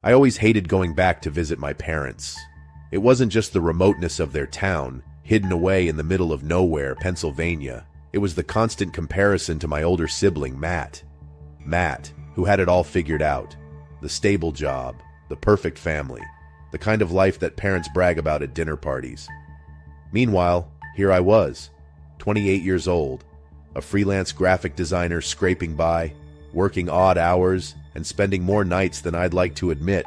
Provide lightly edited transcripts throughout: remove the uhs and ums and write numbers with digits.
I always hated going back to visit my parents. It wasn't just the remoteness of their town, hidden away in the middle of nowhere, Pennsylvania. It was the constant comparison to my older sibling, Matt. Matt, who had it all figured out. The stable job, the perfect family, the kind of life that parents brag about at dinner parties. Meanwhile, here I was, 28 years old, a freelance graphic designer scraping by, working odd hours, and spending more nights than I'd like to admit,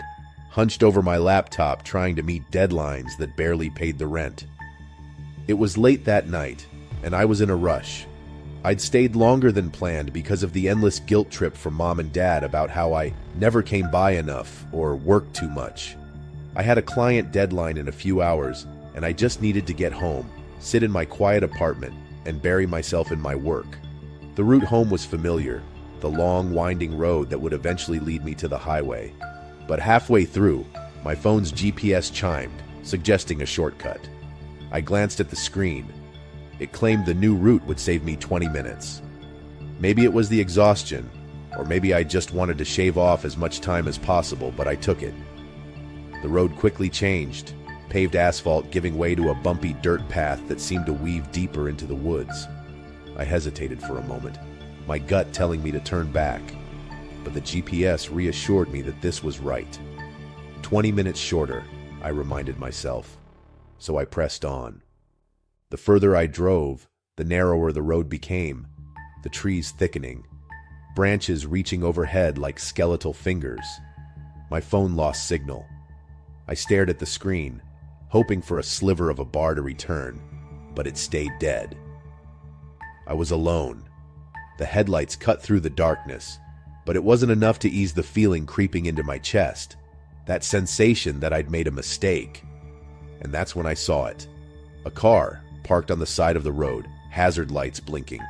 hunched over my laptop trying to meet deadlines that barely paid the rent. It was late that night, and I was in a rush. I'd stayed longer than planned because of the endless guilt trip from Mom and Dad about how I never came by enough or worked too much. I had a client deadline in a few hours, and I just needed to get home, sit in my quiet apartment, and bury myself in my work. The route home was familiar, the long, winding road that would eventually lead me to the highway. But halfway through, my phone's GPS chimed, suggesting a shortcut. I glanced at the screen. It claimed the new route would save me 20 minutes. Maybe it was the exhaustion, or maybe I just wanted to shave off as much time as possible, but I took it. The road quickly changed, paved asphalt giving way to a bumpy dirt path that seemed to weave deeper into the woods. I hesitated for a moment, my gut telling me to turn back, but the GPS reassured me that this was right. 20 minutes shorter, I reminded myself, so I pressed on. The further I drove, the narrower the road became, the trees thickening, branches reaching overhead like skeletal fingers. My phone lost signal. I stared at the screen, hoping for a sliver of a bar to return, but it stayed dead. I was alone. The headlights cut through the darkness, but it wasn't enough to ease the feeling creeping into my chest, that sensation that I'd made a mistake. And that's when I saw it. A car, parked on the side of the road, hazard lights blinking.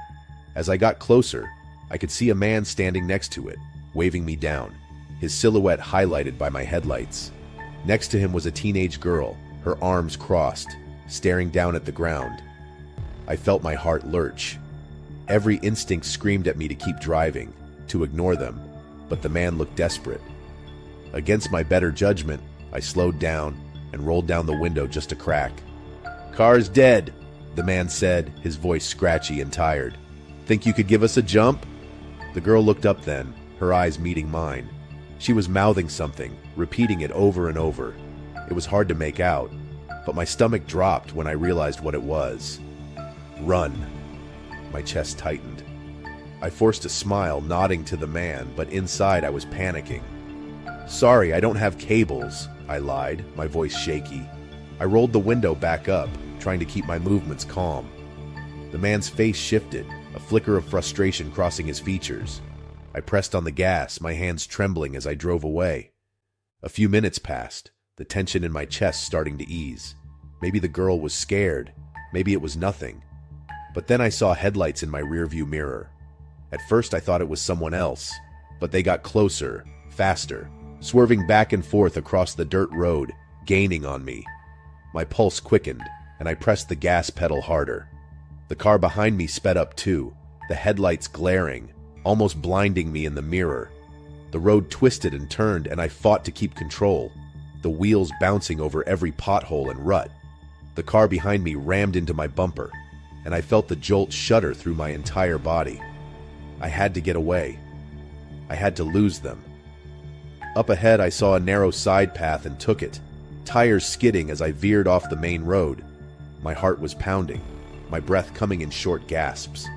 As I got closer, I could see a man standing next to it, waving me down, his silhouette highlighted by my headlights. Next to him was a teenage girl, her arms crossed, staring down at the ground. I felt my heart lurch. Every instinct screamed at me to keep driving, to ignore them, but the man looked desperate. Against my better judgment, I slowed down and rolled down the window just a crack. "Car's dead," the man said, his voice scratchy and tired. "Think you could give us a jump?" The girl looked up then, her eyes meeting mine. She was mouthing something, repeating it over and over. It was hard to make out, but my stomach dropped when I realized what it was. "Run." My chest tightened. I forced a smile, nodding to the man, but inside I was panicking. "Sorry, I don't have cables," I lied, my voice shaky. I rolled the window back up, trying to keep my movements calm. The man's face shifted, a flicker of frustration crossing his features. I pressed on the gas, my hands trembling as I drove away. A few minutes passed, the tension in my chest starting to ease. Maybe the girl was scared, maybe it was nothing. But then I saw headlights in my rearview mirror. At first I thought it was someone else, but they got closer, faster, swerving back and forth across the dirt road, gaining on me. My pulse quickened, and I pressed the gas pedal harder. The car behind me sped up too, the headlights glaring, almost blinding me in the mirror. The road twisted and turned, and I fought to keep control, the wheels bouncing over every pothole and rut. The car behind me rammed into my bumper, and I felt the jolt shudder through my entire body. I had to get away. I had to lose them. Up ahead, I saw a narrow side path and took it, tires skidding as I veered off the main road. My heart was pounding, my breath coming in short gasps.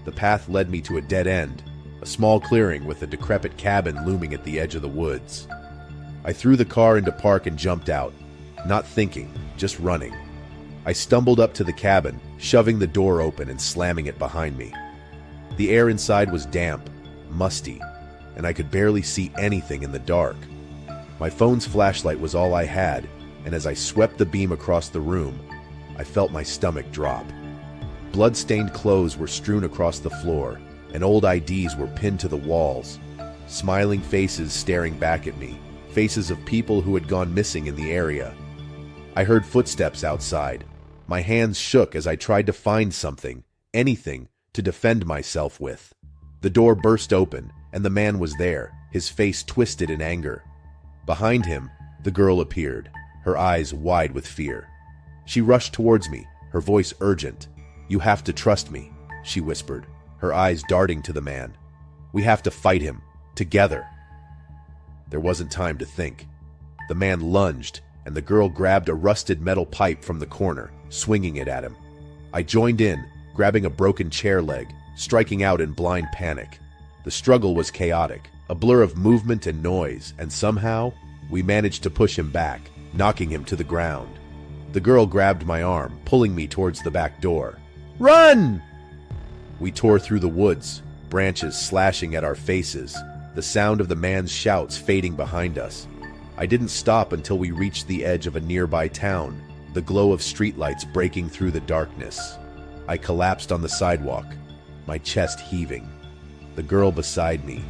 The path led me to a dead end, a small clearing with a decrepit cabin looming at the edge of the woods. I threw the car into park and jumped out, not thinking, just running. I stumbled up to the cabin, shoving the door open and slamming it behind me. The air inside was damp, musty, and I could barely see anything in the dark. My phone's flashlight was all I had, and as I swept the beam across the room, I felt my stomach drop. Blood-stained clothes were strewn across the floor, and old IDs were pinned to the walls. Smiling faces staring back at me, faces of people who had gone missing in the area. I heard footsteps outside. My hands shook as I tried to find something, anything, to defend myself with. The door burst open, and the man was there, his face twisted in anger. Behind him, the girl appeared, her eyes wide with fear. She rushed towards me, her voice urgent. "You have to trust me," she whispered, her eyes darting to the man. "We have to fight him, together." There wasn't time to think. The man lunged, and the girl grabbed a rusted metal pipe from the corner, swinging it at him. I joined in, grabbing a broken chair leg, striking out in blind panic. The struggle was chaotic, a blur of movement and noise, and somehow, we managed to push him back, knocking him to the ground. The girl grabbed my arm, pulling me towards the back door. "Run!" We tore through the woods, branches slashing at our faces, the sound of the man's shouts fading behind us. I didn't stop until we reached the edge of a nearby town, the glow of streetlights breaking through the darkness. I collapsed on the sidewalk, my chest heaving. The girl beside me,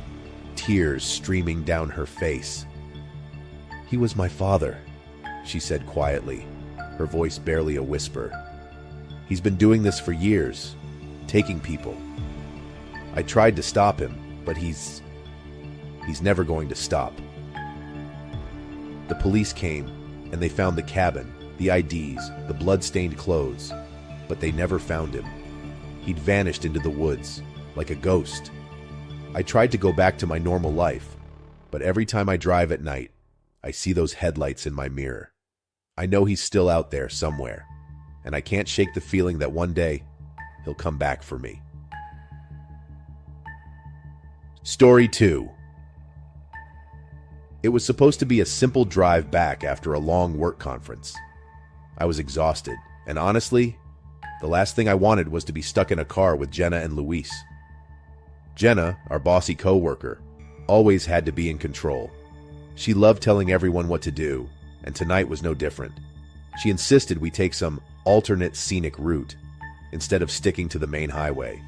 tears streaming down her face. "He was my father," she said quietly, her voice barely a whisper. "He's been doing this for years, taking people. I tried to stop him, but he's never going to stop." The police came, and they found the cabin, the IDs, the blood-stained clothes, but they never found him. He'd vanished into the woods, like a ghost. I tried to go back to my normal life, but every time I drive at night, I see those headlights in my mirror. I know he's still out there somewhere, and I can't shake the feeling that one day, he'll come back for me. Story 2. It was supposed to be a simple drive back after a long work conference. I was exhausted, and honestly, the last thing I wanted was to be stuck in a car with Jenna and Luis. Jenna, our bossy co-worker, always had to be in control. She loved telling everyone what to do, and tonight was no different. She insisted we take some alternate scenic route, instead of sticking to the main highway.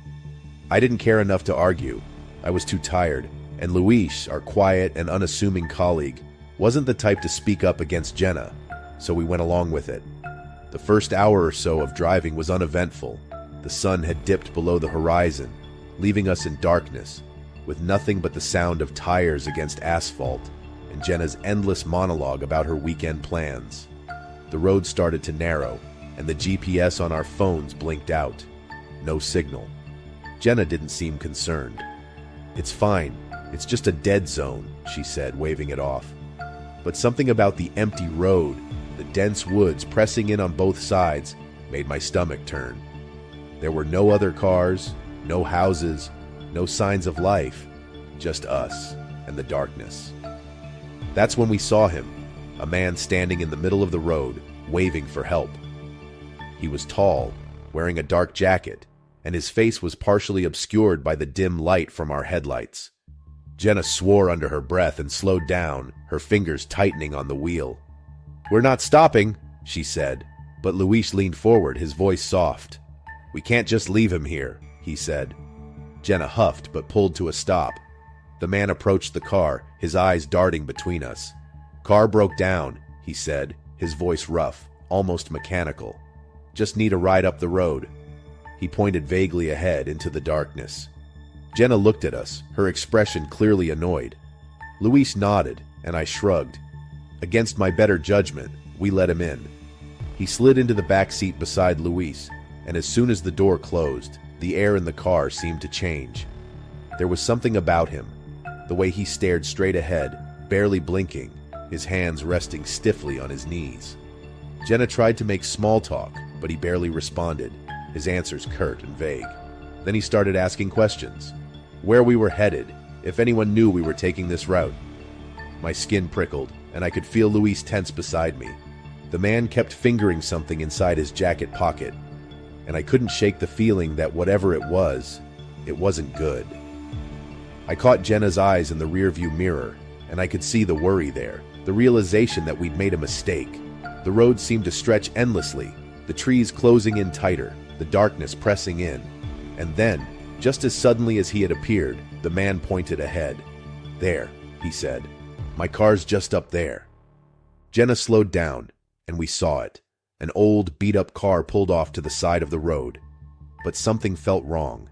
I didn't care enough to argue. I was too tired, and Luis, our quiet and unassuming colleague, wasn't the type to speak up against Jenna, so we went along with it. The first hour or so of driving was uneventful. The sun had dipped below the horizon, leaving us in darkness, with nothing but the sound of tires against asphalt and Jenna's endless monologue about her weekend plans. The road started to narrow, and the GPS on our phones blinked out. No signal. Jenna didn't seem concerned. "It's fine. It's just a dead zone," she said, waving it off. But something about the empty road, the dense woods pressing in on both sides, made my stomach turn. There were no other cars, no houses, no signs of life, just us and the darkness. That's when we saw him, a man standing in the middle of the road, waving for help. He was tall, wearing a dark jacket, and his face was partially obscured by the dim light from our headlights. Jenna swore under her breath and slowed down, her fingers tightening on the wheel. "We're not stopping," she said, but Luis leaned forward, his voice soft. "We can't just leave him here," he said. Jenna huffed but pulled to a stop. The man approached the car, his eyes darting between us. "Car broke down," he said, his voice rough, almost mechanical. "Just need a ride up the road." He pointed vaguely ahead into the darkness. Jenna looked at us, her expression clearly annoyed. Luis nodded, and I shrugged. Against my better judgment, we let him in. He slid into the back seat beside Luis, and as soon as the door closed, the air in the car seemed to change. There was something about him, the way he stared straight ahead, barely blinking, his hands resting stiffly on his knees. Jenna tried to make small talk, but he barely responded, his answers curt and vague. Then he started asking questions. Where we were headed, if anyone knew we were taking this route. My skin prickled, and I could feel Luis tense beside me. The man kept fingering something inside his jacket pocket, and I couldn't shake the feeling that whatever it wasn't good. I caught Jenna's eyes in the rearview mirror, and I could see the worry there, the realization that we'd made a mistake. The road seemed to stretch endlessly, the trees closing in tighter, the darkness pressing in. And then, just as suddenly as he had appeared, the man pointed ahead. "There," he said. "My car's just up there." Jenna slowed down, and we saw it. An old, beat-up car pulled off to the side of the road. But something felt wrong.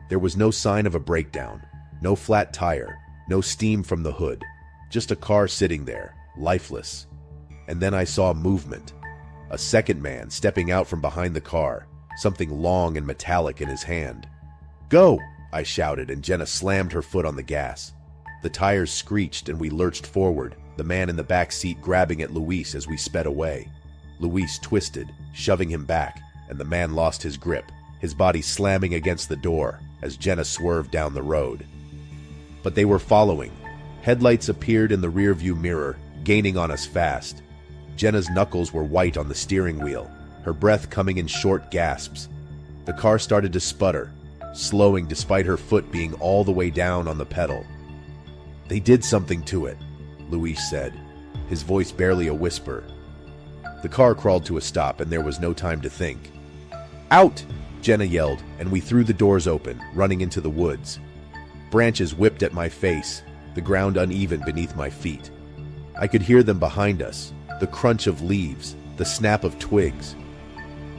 There was no sign of a breakdown, no flat tire, no steam from the hood, just a car sitting there, lifeless. And then I saw movement. A second man stepping out from behind the car, something long and metallic in his hand. "Go!" I shouted, and Jenna slammed her foot on the gas. The tires screeched and we lurched forward, the man in the back seat grabbing at Luis as we sped away. Luis twisted, shoving him back, and the man lost his grip, his body slamming against the door as Jenna swerved down the road. But they were following. Headlights appeared in the rearview mirror, gaining on us fast. Jenna's knuckles were white on the steering wheel, her breath coming in short gasps. The car started to sputter, slowing despite her foot being all the way down on the pedal. "They did something to it," Luis said, his voice barely a whisper. The car crawled to a stop and there was no time to think. "Out!" Jenna yelled, and we threw the doors open, running into the woods. Branches whipped at my face, the ground uneven beneath my feet. I could hear them behind us, the crunch of leaves, the snap of twigs.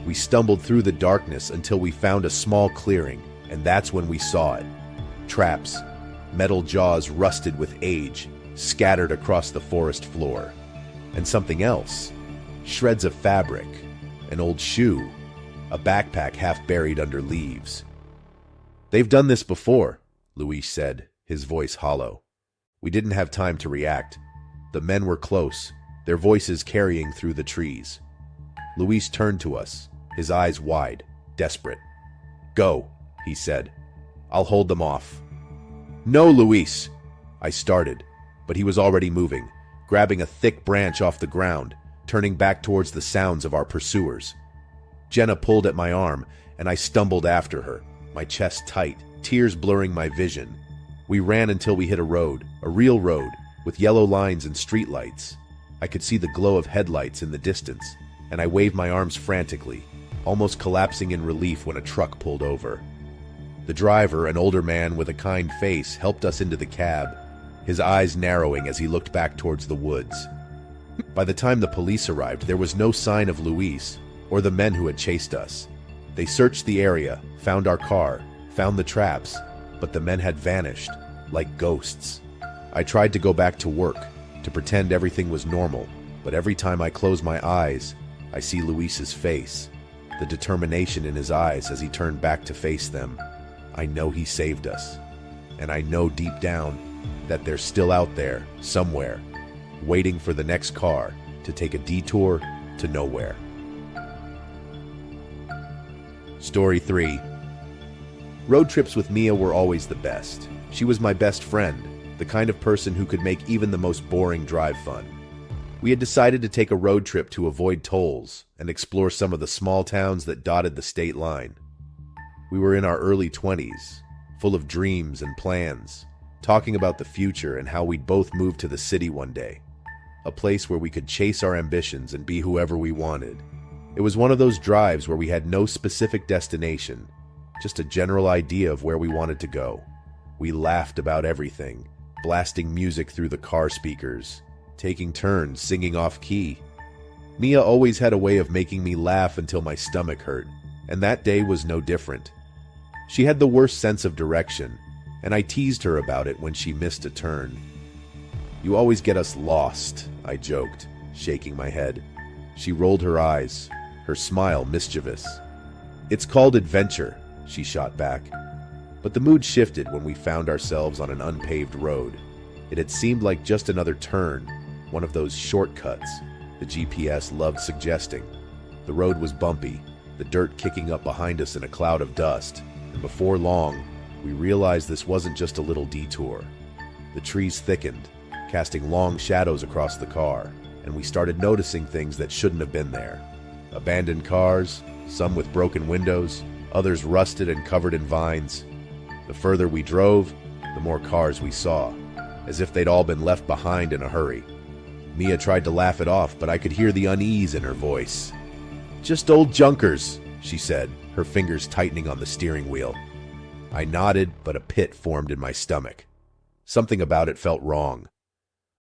We stumbled through the darkness until we found a small clearing, and that's when we saw it. Traps, metal jaws rusted with age, scattered across the forest floor. And something else. Shreds of fabric, an old shoe, a backpack half buried under leaves. "They've done this before," Luis said, his voice hollow. We didn't have time to react. The men were close, their voices carrying through the trees. Luis turned to us, his eyes wide, desperate. "Go," he said. "I'll hold them off." "No, Luis!" I started, but he was already moving, grabbing a thick branch off the ground, turning back towards the sounds of our pursuers. Jenna pulled at my arm, and I stumbled after her, my chest tight, tears blurring my vision. We ran until we hit a road, a real road, with yellow lines and streetlights. I could see the glow of headlights in the distance, and I waved my arms frantically, almost collapsing in relief when a truck pulled over. The driver, an older man with a kind face, helped us into the cab, his eyes narrowing as he looked back towards the woods. By the time the police arrived, there was no sign of Luis or the men who had chased us. They searched the area, found our car, found the traps, but the men had vanished, like ghosts. I tried to go back to work, to pretend everything was normal, but every time I close my eyes, I see Luis's face, the determination in his eyes as he turned back to face them. I know he saved us, and I know deep down that they're still out there, somewhere, waiting for the next car to take a detour to nowhere. Story 3. Road trips with Mia were always the best. She was my best friend, the kind of person who could make even the most boring drive fun. We had decided to take a road trip to avoid tolls and explore some of the small towns that dotted the state line. We were in our early 20s, full of dreams and plans, talking about the future and how we'd both move to the city one day, a place where we could chase our ambitions and be whoever we wanted. It was one of those drives where we had no specific destination, just a general idea of where we wanted to go. We laughed about everything, blasting music through the car speakers, taking turns singing off-key. Mia always had a way of making me laugh until my stomach hurt, and that day was no different. She had the worst sense of direction, and I teased her about it when she missed a turn. "You always get us lost," I joked, shaking my head. She rolled her eyes, her smile mischievous. "It's called adventure," she shot back. But the mood shifted when we found ourselves on an unpaved road. It had seemed like just another turn, one of those shortcuts the GPS loved suggesting. The road was bumpy, the dirt kicking up behind us in a cloud of dust, and before long, we realized this wasn't just a little detour. The trees thickened, casting long shadows across the car, and we started noticing things that shouldn't have been there. Abandoned cars, some with broken windows, others rusted and covered in vines. The further we drove, the more cars we saw, as if they'd all been left behind in a hurry. Mia tried to laugh it off, but I could hear the unease in her voice. "Just old junkers," she said, her fingers tightening on the steering wheel. I nodded, but a pit formed in my stomach. Something about it felt wrong.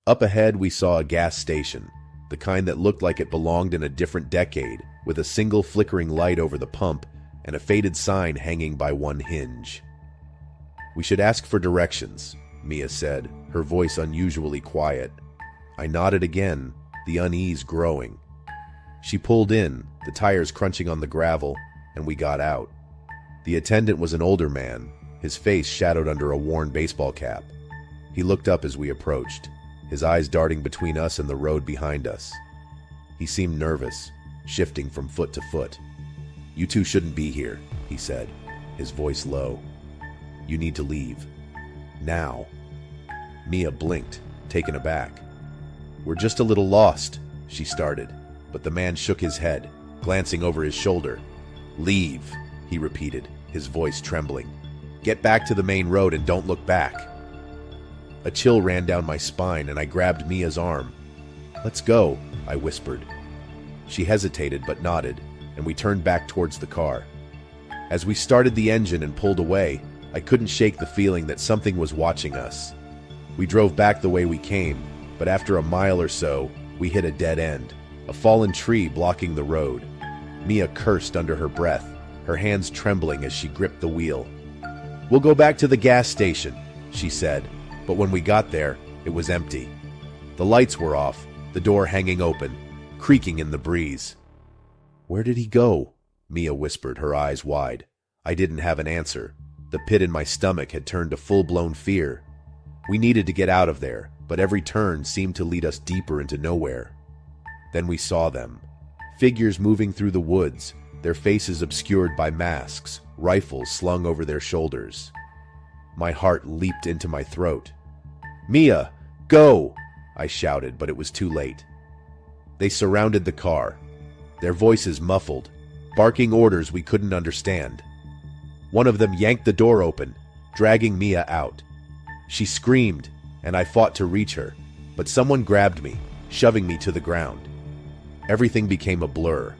Up ahead, we saw a gas station, the kind that looked like it belonged in a different decade, with a single flickering light over the pump and a faded sign hanging by one hinge. "We should ask for directions," Mia said, her voice unusually quiet. I nodded again, the unease growing. She pulled in, the tires crunching on the gravel, and we got out. The attendant was an older man, his face shadowed under a worn baseball cap. He looked up as we approached, his eyes darting between us and the road behind us. He seemed nervous, shifting from foot to foot. "You two shouldn't be here," he said, his voice low. "You need to leave. Now." Mia blinked, taken aback. "We're just a little lost," she started, but the man shook his head, glancing over his shoulder. "Leave," he repeated, his voice trembling. "Get back to the main road and don't look back." A chill ran down my spine and I grabbed Mia's arm. "Let's go," I whispered. She hesitated but nodded, and we turned back towards the car. As we started the engine and pulled away, I couldn't shake the feeling that something was watching us. We drove back the way we came, but after a mile or so, we hit a dead end, a fallen tree blocking the road. Mia cursed under her breath, her hands trembling as she gripped the wheel. "We'll go back to the gas station," she said, but when we got there, it was empty. The lights were off, the door hanging open, creaking in the breeze. "Where did he go?" Mia whispered, her eyes wide. I didn't have an answer. The pit in my stomach had turned to full-blown fear. We needed to get out of there, but every turn seemed to lead us deeper into nowhere. Then we saw them. Figures moving through the woods, their faces obscured by masks, rifles slung over their shoulders. My heart leaped into my throat. "Mia, go!" I shouted, but it was too late. They surrounded the car, their voices muffled, barking orders we couldn't understand. One of them yanked the door open, dragging Mia out. She screamed, and I fought to reach her, but someone grabbed me, shoving me to the ground. Everything became a blur.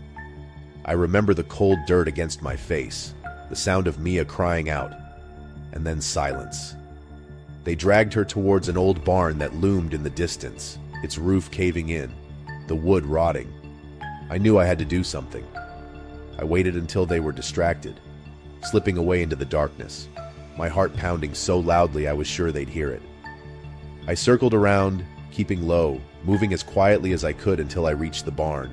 I remember the cold dirt against my face, the sound of Mia crying out, and then silence. They dragged her towards an old barn that loomed in the distance, its roof caving in, the wood rotting. I knew I had to do something. I waited until they were distracted, slipping away into the darkness, my heart pounding so loudly I was sure they'd hear it. I circled around, keeping low, moving as quietly as I could until I reached the barn.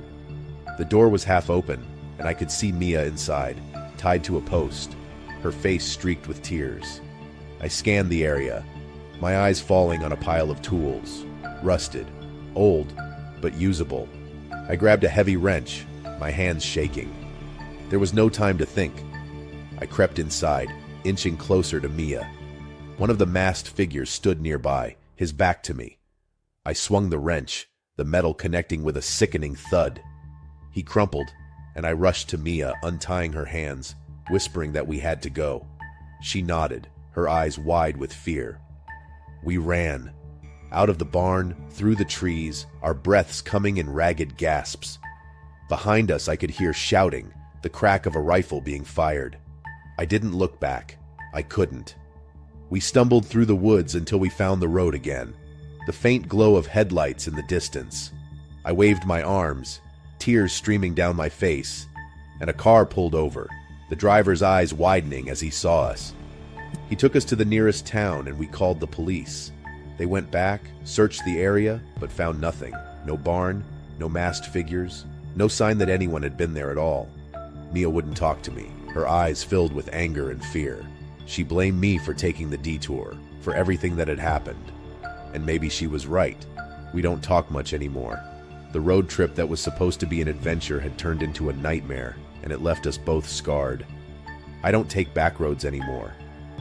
The door was half open, and I could see Mia inside, tied to a post, her face streaked with tears. I scanned the area, my eyes falling on a pile of tools, rusted, old, but usable. I grabbed a heavy wrench, my hands shaking. There was no time to think. I crept inside, inching closer to Mia. One of the masked figures stood nearby, his back to me. I swung the wrench, the metal connecting with a sickening thud. He crumpled, and I rushed to Mia, untying her hands, whispering that we had to go. She nodded, her eyes wide with fear. We ran. Out of the barn, through the trees, our breaths coming in ragged gasps. Behind us I could hear shouting, the crack of a rifle being fired. I didn't look back. I couldn't. We stumbled through the woods until we found the road again, the faint glow of headlights in the distance. I waved my arms, tears streaming down my face, and a car pulled over, the driver's eyes widening as he saw us. He took us to the nearest town and we called the police. They went back, searched the area, but found nothing. No barn, no masked figures, no sign that anyone had been there at all. Mia wouldn't talk to me, her eyes filled with anger and fear. She blamed me for taking the detour, for everything that had happened. And maybe she was right. We don't talk much anymore. The road trip that was supposed to be an adventure had turned into a nightmare, and it left us both scarred. I don't take back roads anymore.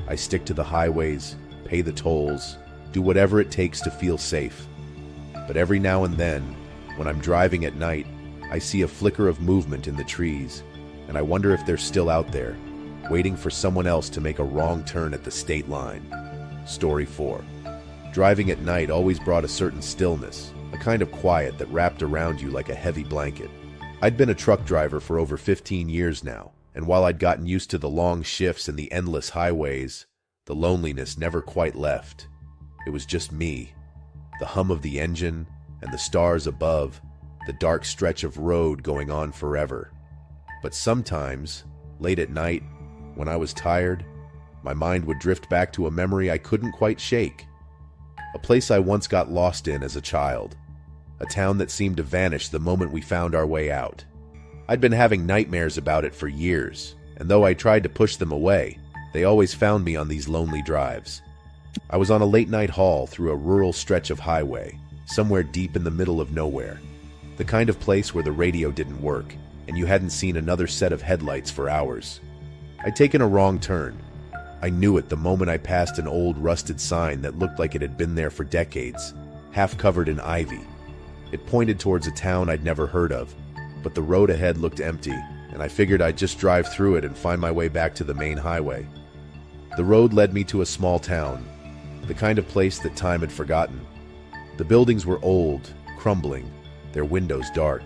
I stick to the highways, pay the tolls, do whatever it takes to feel safe. But every now and then, when I'm driving at night, I see a flicker of movement in the trees, and I wonder if they're still out there, waiting for someone else to make a wrong turn at the state line. Story 4. Driving at night always brought a certain stillness, a kind of quiet that wrapped around you like a heavy blanket. I'd been a truck driver for over 15 years now, and while I'd gotten used to the long shifts and the endless highways, the loneliness never quite left. It was just me, the hum of the engine, and the stars above, the dark stretch of road going on forever. But sometimes, late at night, when I was tired, my mind would drift back to a memory I couldn't quite shake. A place I once got lost in as a child, a town that seemed to vanish the moment we found our way out. I'd been having nightmares about it for years, and though I tried to push them away, they always found me on these lonely drives. I was on a late-night haul through a rural stretch of highway, somewhere deep in the middle of nowhere, the kind of place where the radio didn't work, and you hadn't seen another set of headlights for hours. I'd taken a wrong turn. I knew it the moment I passed an old rusted sign that looked like it had been there for decades, half covered in ivy. It pointed towards a town I'd never heard of, but the road ahead looked empty, and I figured I'd just drive through it and find my way back to the main highway. The road led me to a small town, the kind of place that time had forgotten. The buildings were old, crumbling, their windows dark.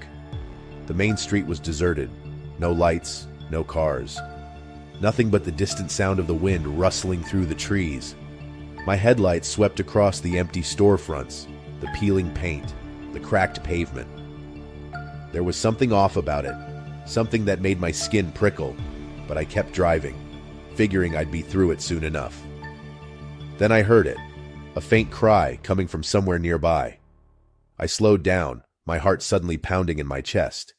The main street was deserted, no lights, no cars. Nothing but the distant sound of the wind rustling through the trees. My headlights swept across the empty storefronts, the peeling paint, the cracked pavement. There was something off about it, something that made my skin prickle, but I kept driving, figuring I'd be through it soon enough. Then I heard it, a faint cry coming from somewhere nearby. I slowed down, my heart suddenly pounding in my chest.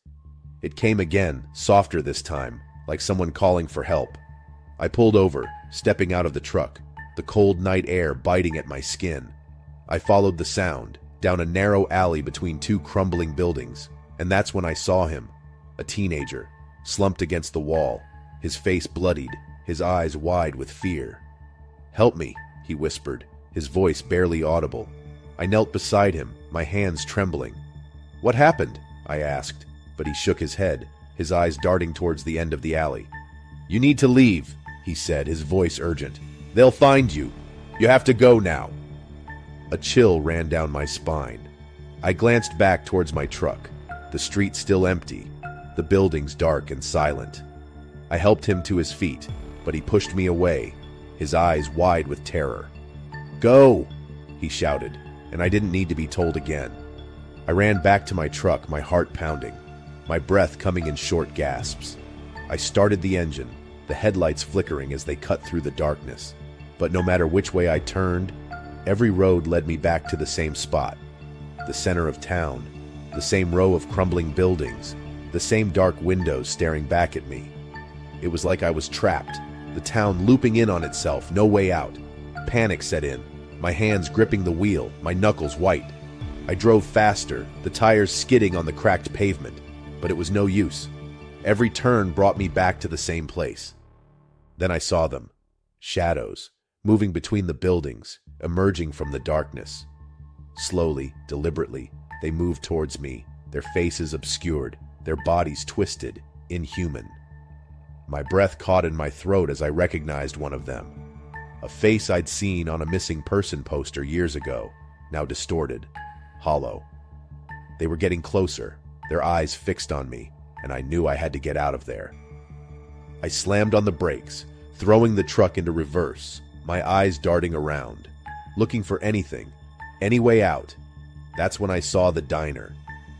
It came again, softer this time, like someone calling for help. I pulled over, stepping out of the truck, the cold night air biting at my skin. I followed the sound, down a narrow alley between two crumbling buildings, and that's when I saw him, a teenager, slumped against the wall, his face bloodied, his eyes wide with fear. "Help me," he whispered, his voice barely audible. I knelt beside him, my hands trembling. "What happened?" I asked, but he shook his head, his eyes darting towards the end of the alley. "You need to leave," he said, his voice urgent. "They'll find you. You have to go now." A chill ran down my spine. I glanced back towards my truck, the street still empty, the buildings dark and silent. I helped him to his feet, but he pushed me away, his eyes wide with terror. "Go!" he shouted, and I didn't need to be told again. I ran back to my truck, my heart pounding, my breath coming in short gasps. I started the engine, the headlights flickering as they cut through the darkness. But no matter which way I turned, every road led me back to the same spot, the center of town, the same row of crumbling buildings, the same dark windows staring back at me. It was like I was trapped, the town looping in on itself, no way out. Panic set in, my hands gripping the wheel, my knuckles white. I drove faster, the tires skidding on the cracked pavement, but it was no use. Every turn brought me back to the same place. Then I saw them, shadows, moving between the buildings, emerging from the darkness. Slowly, deliberately, they moved towards me, their faces obscured, their bodies twisted, inhuman. My breath caught in my throat as I recognized one of them. A face I'd seen on a missing person poster years ago, now distorted, hollow. They were getting closer, their eyes fixed on me, and I knew I had to get out of there. I slammed on the brakes, throwing the truck into reverse, my eyes darting around, looking for anything, any way out. That's when I saw the diner,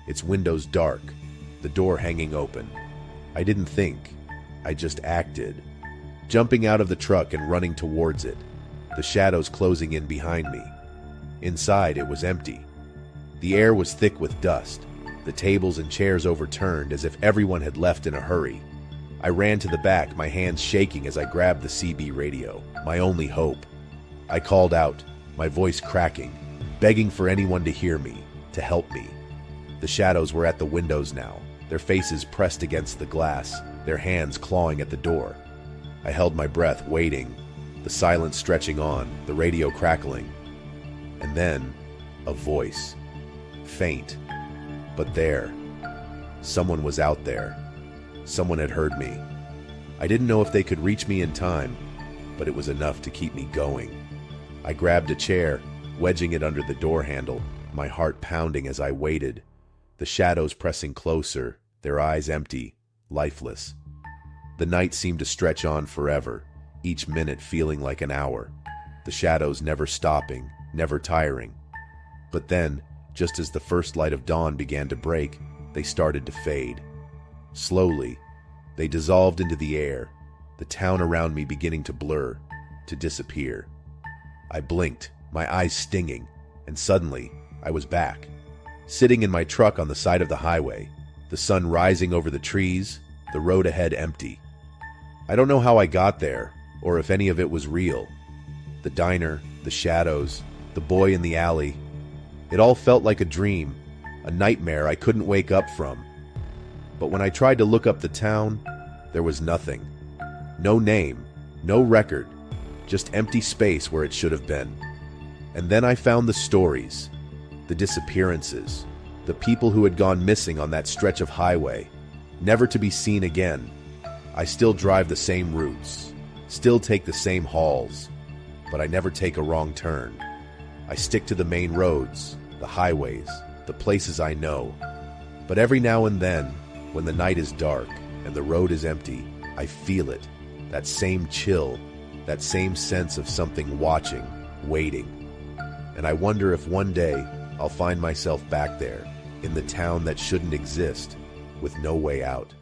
its windows dark, the door hanging open. I didn't think, I just acted. Jumping out of the truck and running towards it, the shadows closing in behind me. Inside, it was empty. The air was thick with dust, the tables and chairs overturned as if everyone had left in a hurry. I ran to the back, my hands shaking as I grabbed the CB radio, my only hope. I called out, my voice cracking, begging for anyone to hear me, to help me. The shadows were at the windows now, their faces pressed against the glass, their hands clawing at the door. I held my breath, waiting, the silence stretching on, the radio crackling. And then, a voice. Faint, but there. Someone was out there. Someone had heard me. I didn't know if they could reach me in time, but it was enough to keep me going. I grabbed a chair, wedging it under the door handle, my heart pounding as I waited, the shadows pressing closer, their eyes empty, lifeless. The night seemed to stretch on forever, each minute feeling like an hour, the shadows never stopping, never tiring. But then, just as the first light of dawn began to break, they started to fade. Slowly, they dissolved into the air, the town around me beginning to blur, to disappear. I blinked, my eyes stinging, and suddenly, I was back. sitting in my truck on the side of the highway, the sun rising over the trees, the road ahead empty. I don't know how I got there, or if any of it was real. The diner, the shadows, the boy in the alley. It all felt like a dream, a nightmare I couldn't wake up from. But when I tried to look up the town, there was nothing. No name, no record, just empty space where it should have been. And then I found the stories, the disappearances, the people who had gone missing on that stretch of highway, never to be seen again. I still drive the same routes, still take the same hauls, but I never take a wrong turn. I stick to the main roads, the highways, the places I know. But every now and then, when the night is dark and the road is empty, I feel it, that same chill, that same sense of something watching, waiting. And I wonder if one day I'll find myself back there, in the town that shouldn't exist, with no way out.